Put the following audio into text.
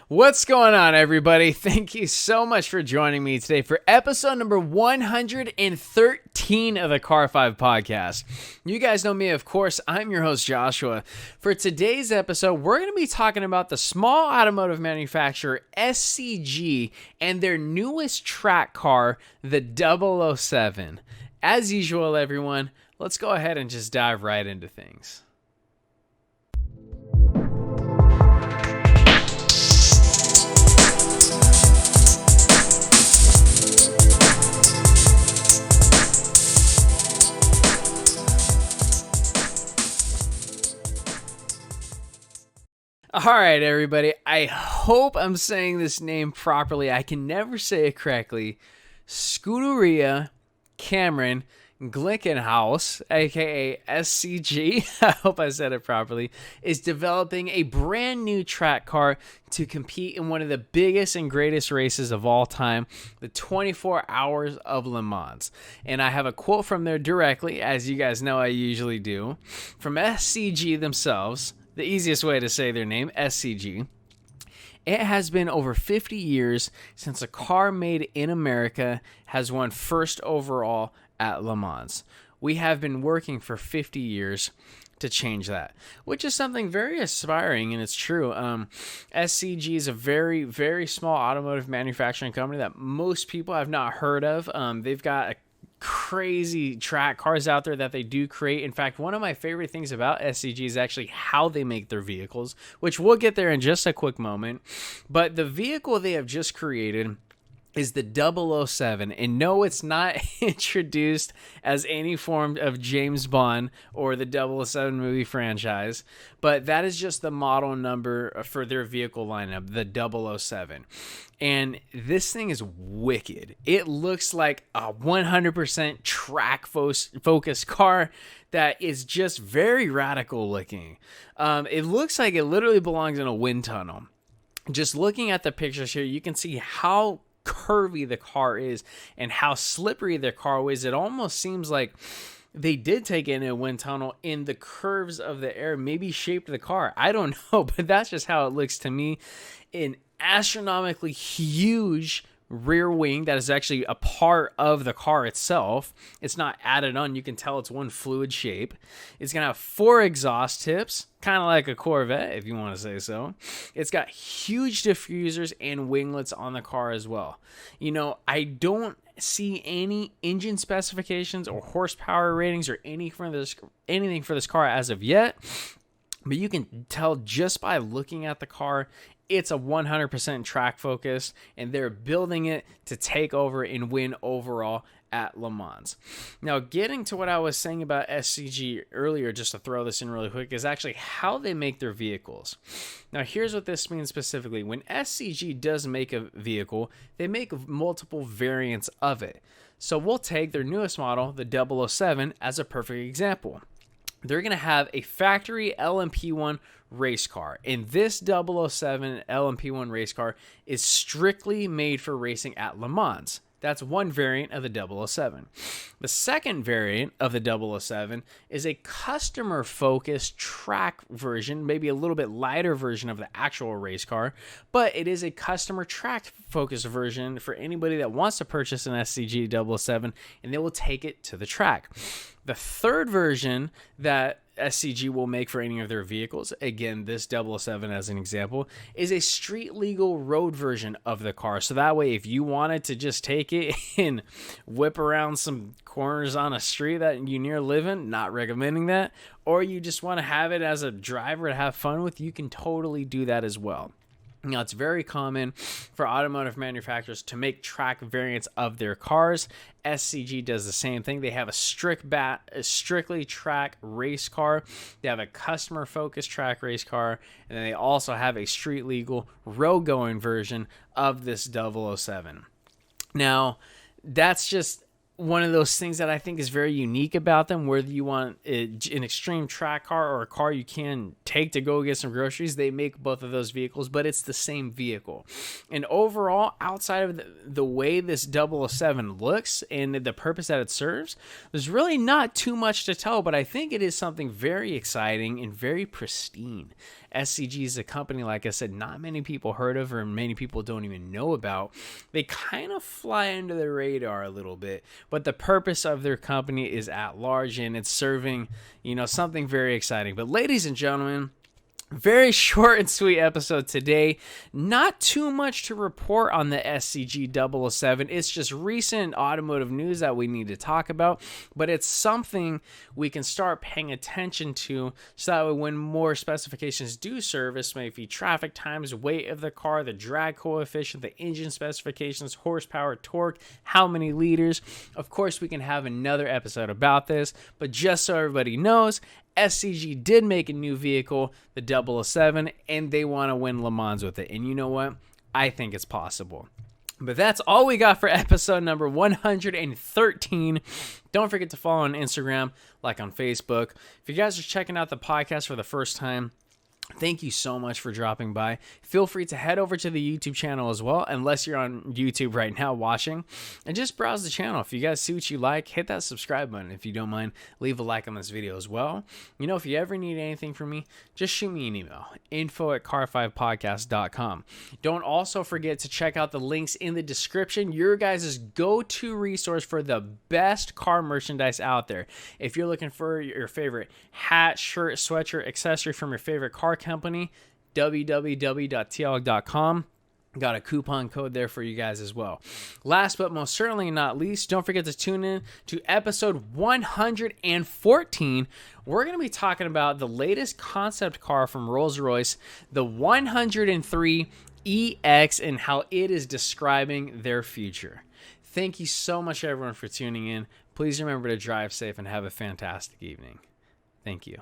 What's going on, everybody? Thank you so much for joining me today for episode number 113 of the Car 5 podcast. You guys know me, of course. I'm your host, Joshua. For today's episode, we're going to be talking about the small automotive manufacturer SCG and their newest track car, the 007. As usual, everyone, let's go ahead and just dive right into things. All right, everybody. I hope I'm saying this name properly. I can never say it correctly. Scuderia Cameron Glickenhaus, aka SCG, I hope I said it properly, is developing a brand new track car to compete in one of the biggest and greatest races of all time, the 24 Hours of Le Mans. And I have a quote from there directly, as you guys know I usually do, from SCG themselves. The easiest way to say their name, SCG. It has been over 50 years since a car made in America has won first overall at Le Mans. We have been working for 50 years to change that, which is something very aspiring, and it's true. SCG is a very, very small automotive manufacturing company that most people have not heard of. They've got a crazy track cars out there that they do create. In fact, one of my favorite things about SCG is actually how they make their vehicles, which we'll get there in just a quick moment. But the vehicle they have just created is the 007. And no, it's not introduced as any form of James Bond or the 007 movie franchise, but that is just the model number for their vehicle lineup, the 007. And this thing is wicked. It looks like a 100% track focused car that is just very radical looking. It looks like it literally belongs in a wind tunnel. Just looking at the pictures here, you can see how curvy the car is and how slippery the car is. It almost seems like they did take it in a wind tunnel in the curves of the air, maybe shaped the car. I don't know, but that's just how it looks to me. An astronomically huge rear wing that is actually a part of the car itself. It's not added on. You can tell it's one fluid shape. It's going to have 4 exhaust tips, kind of like a Corvette, if you want to say so. It's got huge diffusers and winglets on the car as well. You know, I don't see any engine specifications or horsepower ratings or anything for this car as of yet. But you can tell just by looking at the car, it's a 100% track focus, and they're building it to take over and win overall at Le Mans. Now, getting to what I was saying about SCG earlier, just to throw this in really quick, is actually how they make their vehicles. Now, here's what this means specifically. When SCG does make a vehicle, they make multiple variants of it. So we'll take their newest model, the 007, as a perfect example. They're going to have a factory LMP1 race car. And this 007 LMP1 race car is strictly made for racing at Le Mans. That's one variant of the 007. The second variant of the 007 is a customer-focused track version, maybe a little bit lighter version of the actual race car, but it is a customer track-focused version for anybody that wants to purchase an SCG Double Seven, and they will take it to the track. The third version that SCG will make for any of their vehicles, again, this 007 as an example, is a street legal road version of the car. So that way, if you wanted to just take it and whip around some corners on a street that you near live in, not recommending that, or you just want to have it as a driver to have fun with, you can totally do that as well. Now, it's very common for automotive manufacturers to make track variants of their cars. SCG does the same thing. They have a strictly track race car. They have a customer-focused track race car. And then they also have a street-legal road-going version of this 007. Now, that's just one of those things that I think is very unique about them. Whether you want an extreme track car or a car you can take to go get some groceries, they make both of those vehicles, but it's the same vehicle. vehicle. And overall, outside of the way this 007 looks and the purpose that it serves, there's really not too much to tell, but I think it is something very exciting and very pristine. SCG is a company, like I said, not many people heard of or many people don't even know about. They kind of fly under the radar a little bit, but the purpose of their company is at large and it's serving, something very exciting. But ladies and gentlemen, very short and sweet episode today. Not too much to report on the SCG Double Seven. It's just recent automotive news that we need to talk about, but it's something we can start paying attention to so that when more specifications do service, maybe traffic times, weight of the car, the drag coefficient, the engine specifications, horsepower, torque, how many liters. Of course, we can have another episode about this, but just so everybody knows, SCG did make a new vehicle, the 007, and they want to win Le Mans with it. And you know what? I think it's possible. But that's all we got for episode number 113. Don't forget to follow on Instagram, like on Facebook. If you guys are checking out the podcast for the first time, thank you so much for dropping by. Feel free to head over to the YouTube channel as well, unless you're on YouTube right now watching, and just browse the channel. If you guys see what you like, hit that subscribe button. If you don't mind, leave a like on this video as well. If you ever need anything from me, just shoot me an email, info@car5podcast.com. Don't also forget to check out the links in the description, your guys' go-to resource for the best car merchandise out there. If you're looking for your favorite hat, shirt, sweatshirt, accessory from your favorite car company, www.tlog.com. Got a coupon code there for you guys as well. Last but most certainly not least, don't forget to tune in to episode 114. We're going to be talking about the latest concept car from Rolls-Royce, the 103 EX, and how it is describing their future. Thank you so much, everyone, for tuning in. Please remember to drive safe and have a fantastic evening. Thank you.